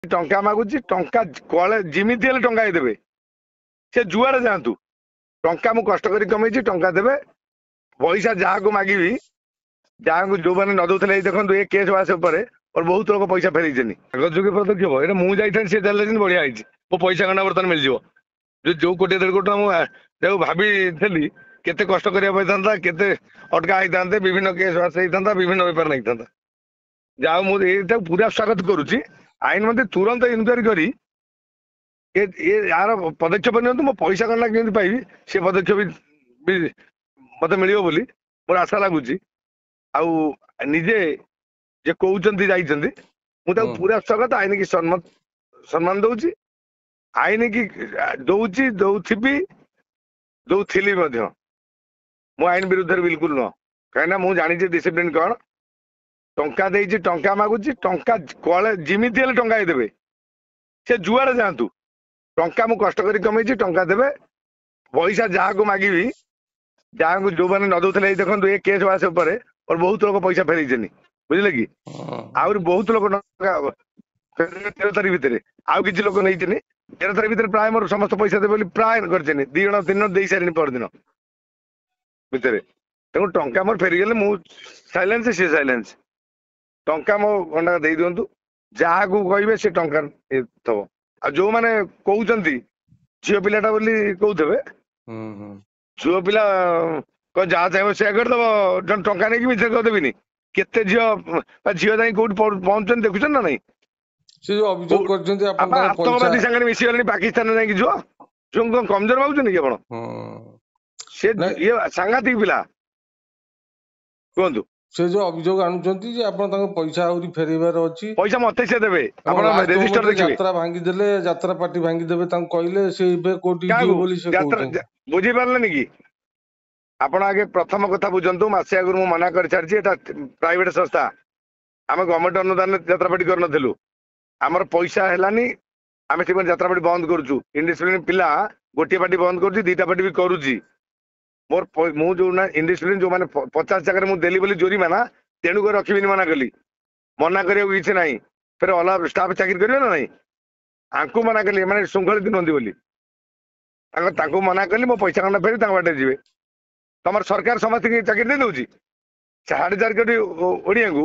ଟଙ୍କା ମାଗୁଛି ଟଙ୍କା କଳେ ଯେମିତି ହେଲେ ଟଙ୍କା ଦେବେ ସେ ଯୁଆଡେ ଯାଆନ୍ତୁ ଟଙ୍କା ମୁଁ କଷ୍ଟ କରି କମେଇଛି ଟଙ୍କା ଦେବେ ପଇସା ଯାହାକୁ ମାଗିବି ଯାହାକୁ ଯୋଉମାନେ ନ ଦଉଥିଲେ ଏଇ ଦେଖନ୍ତୁ ଏ କେସ୍ ବାସ ଉପରେ ବହୁତ ଲୋକ ପଇସା ଫେରେଇଛନ୍ତି ଆଗଯୋଗୀ ପଦକ୍ଷେପ ଏଇଟା ମୁଁ ଯାଇଥାନ୍ତି ସେ ଚାଲିଛନ୍ତି ବଢିଆ ହେଇଛି ମୋ ପଇସା ଗଣ୍ଡା ବର୍ତ୍ତମାନ ମିଳିଯିବ ଯୋଉ କୋଟି 1.5 କୋଟି ଟଙ୍କା ମୁଁ ଯାହାକୁ ଭାବିଥିଲି କେତେ କଷ୍ଟ କରିବା ପଡିଥାନ୍ତା କେତେ ଅଟକା ହେଇଥାନ୍ତେ ବିଭିନ୍ନ କେସ୍ ବାସ ହେଇଥାନ୍ତା ବିଭିନ୍ନ ବେପାର ନେଇଥାନ୍ତା ଯାହା ମୁଁ ଏଇଟାକୁ ପୁରା ସ୍ୱାଗତ କରୁଛି ଆଇନ ମନ୍ତ୍ରୀ ତୁରନ୍ତ ଇନକ୍ୱାରି କରି यार पदक्षेप नियंतु मो पैसा गणना केମିତି पाइबी से पदक्षेप भी मते मिलियो बोली मोर आशा लागुची आउ निजे जे कहउचंती जाइचंती मु ता पूरा स्वागत आईन की सम्मान दउची आईन की दउची दउथिबी दउथिली मध्य मो आईन विरुद्ध बिल्कुल न कहना मु जानि जे डिसिप्लिन कोन टंका देइची टंका मागुची टंका कोले जिमिति हेले टंका देबे से जुआड़े जातु टंका मु कष्ट करी कमेइची टंका देबे पैसा जहाको मागिबी जहाको जो माने न दउतले देखंतु ए केस वास ऊपर बहुत लोग पैसा फेरैछनी बुझले कि आउर बहुत लोग 13 तारिख भितर आउ किछि लोक नैछनी 13 तारिख भितर प्राय मोर समस्त पैसा देबे बोली प्राय करछनी 2 जण 3 जण देई सारिनी पर दिन भितर तेणु टंका मोर फेरी गेले मु साइलेंस से साइलेंस टंका मो गंडा देई दियंतु जहाको कहबे से टंका थबो आ जो माने कहउचंती झियो पिलाटा बोली कहउथबे झियो पिला को जा चाहे से कर दबो टंका नै कि मिछ कर देबिनी केते झियो झियो जाई कोट पहुंचन देखुछन ना नै से जो अभियोग करछंती आपन पैसा आतंकवादी संगे मिसी गलनी पाकिस्तान जाई कि जो जो कमजोर बाउछन कि आपण से ये सांगातिक पिला कोंदु से जो अभियोग आनुचंती जे आपण तांको पैसा आउरी फेरीबार अछि पैसा मते से देबे आपण रजिस्टर देखिबे यात्रा भांगी देले यात्रा पार्टी भांगी देबे तांको कहले से बे कोटी दियो बोली से कहउछन बुझी पारलेनी कि आपण आगे प्रथम कथा बुझंतु मासे आगु मु मना कर छारची एटा प्राइवेट संस्था हम गवर्नमेंट अनुदान यात्रा पार्टी कर नथलु हमर पैसा हेलानी आमे से यात्रा पार्टी बंद करछु इंडिसिप्लिन पिला गोटी पार्टी बंद करछु दीटा पार्टी भी करूची मोर मु जो ना इंडिसिप्लिन जो माने 50 जगह मु देली बोली जोरी माना तेणु कर रखिबिनी मना कली मना करियो किछ नाही फिर ओला स्टाफ चाकरी करियो ना नाही आंकु मना कली माने शृंखलित नंदी बोली तांको मना कली मो पैसा खंडा फेरी तांको बाटे जिवे तमर सरकार समस्त की चाकरी दे दउची 4.5 कोटी ओडिया को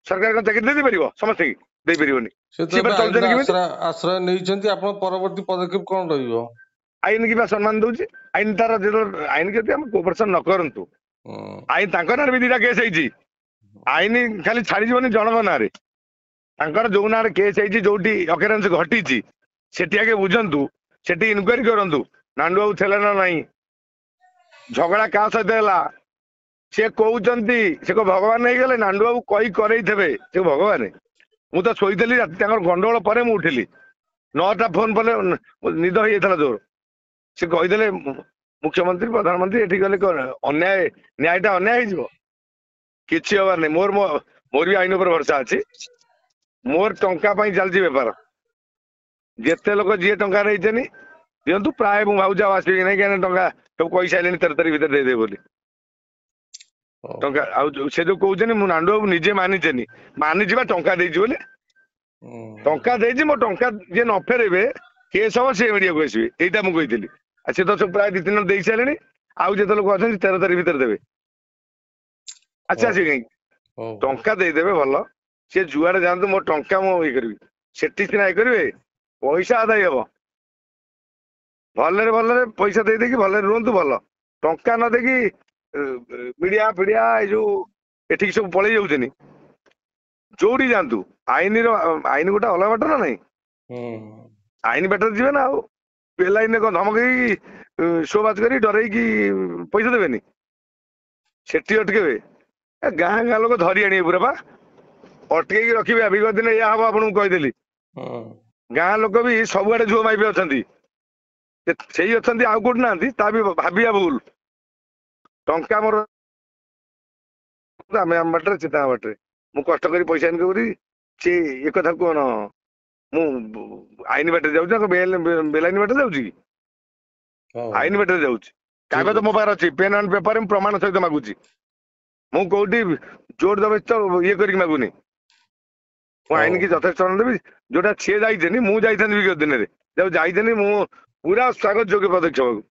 सरकार का चाकरी दे परिबो समस्त की दे परिबोनी से आश्रय नैचंती आपण परवर्ती पदक्षेप कोन रहिबो आईन की सम्मान दउची आईन तार आईन के हम कोऑपरेशन न करंतु आईन तांकर नार भी दिटा केस हेची आईन खाली छाड़ी जीवनी जनक नारे तांकर जो नार केस हेची जोटी अकेरेंस घटीची सेठी आगे बुझंतु सेठी इनक्वायरी करंतु नांडू बाबू थेला ना नहीं झगड़ा का सहित है से कहउचंती से को भगवान नहीं गले नांडू बाबू कई करई थेबे से भगवान मु तो सोईतली गंडगोल पर मु उठिली 9टा फोन पले निद हो जाता जोर से कहीदेले मुख्यमंत्री प्रधानमंत्री एठी गले अन्याय न्यायटा अन्याय हो किछि हबार नहीं मोर भी आईन पर भरोसा अछि मोर टंका पई चलछि व्यापार जेते लोक जे टंका रहिछनी दियंतु प्राय मु भाउजा आसी नै केन टंका सब कहि साइलेनी 13 तारिख भीतर दे दे बोली टंका आ से जो कहउछनी मु नांडू बाबू निजे मानिछनी मानि जिबा टंका देछि बोली टंका देछि मो टंका जे न फेरेबे केस हो से मीडिया को आसीबे एटा मु कहितली आ से तो सब प्राय 2-3 देइ साइलेनी आउ जे लोक अछन 13 तारिख भीतर देबे अच्छा से टंका दे देबे भलो से जुआड़े जानतु मो टंका मो ई करबी सेठी सिना ई करबे पैसा आदाय हबो भलरे पैसा दे देकी भलरे रुहंतु भलो टंका न देकी मीडिया फिडिया जो एठी सब पळै जाउछनी जोड़ी जानतु आईन गोटा अलग बाटर ना नहीं आईन बाटर जीवे ना पेलाइन को धमक शो बात करी डर की पैसा देवे सेठी अटकेबे गाँ गाँ लोक धरी आने पूरा बा अटके रखिए विगत दिन या हम आपको कहीदेली गाँ लोक भी सबुआडे झुओ माइपे अच्छा से अच्छा आउ कौट ना भाविया भूल टंका मोर आम बाटर से बाटे मु कष्ट कर पैसा इनकम करी से एक कथा कौन मु आईन बाटे जाऊँ बेलाइन बाटे जाऊँगी आईन बाटे जाऊँ कागज मो पार अच्छी पेन एंड पेपर में प्रमाण सहित मागुची मु कौटी जोर दबे तो ये करके मागुनी ମୁଁ ଆଇନକି ଯଥେଷ୍ଟ ସମ୍ମାନ ଦେବି। ଯୋଉଟା ସିଏ ଯାଇଛନ୍ତି ମୁଁ ଯାଇଥାନ୍ତି ବିଗତ ଦିନରେ, ଯୋଉ ଯାଇଥାନ୍ତି ମୁଁ ପୁରା ସ୍ୱାଗତ ଯୋଗ୍ୟ ପଦକ୍ଷେପକୁ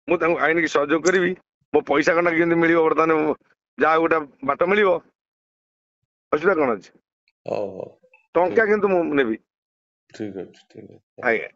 ମୁଁ ତାଙ୍କୁ ଆଇନକି ସହଯୋଗ କରିବି। ମୋ ପଇସା ଖଣ୍ଡ କେମିତି ମିଳିବ, ବର୍ତ୍ତମାନ ଯାହା ଗୋଟେ ବାଟ ମିଳିବ, ଅସୁବିଧା କଣ ଅଛି? ହଉ ହଉ ଟଙ୍କା କିନ୍ତୁ ମୁଁ ନେବି। ଠିକ ଅଛି ଠିକ ଅଛି। ଆଜ୍ଞା।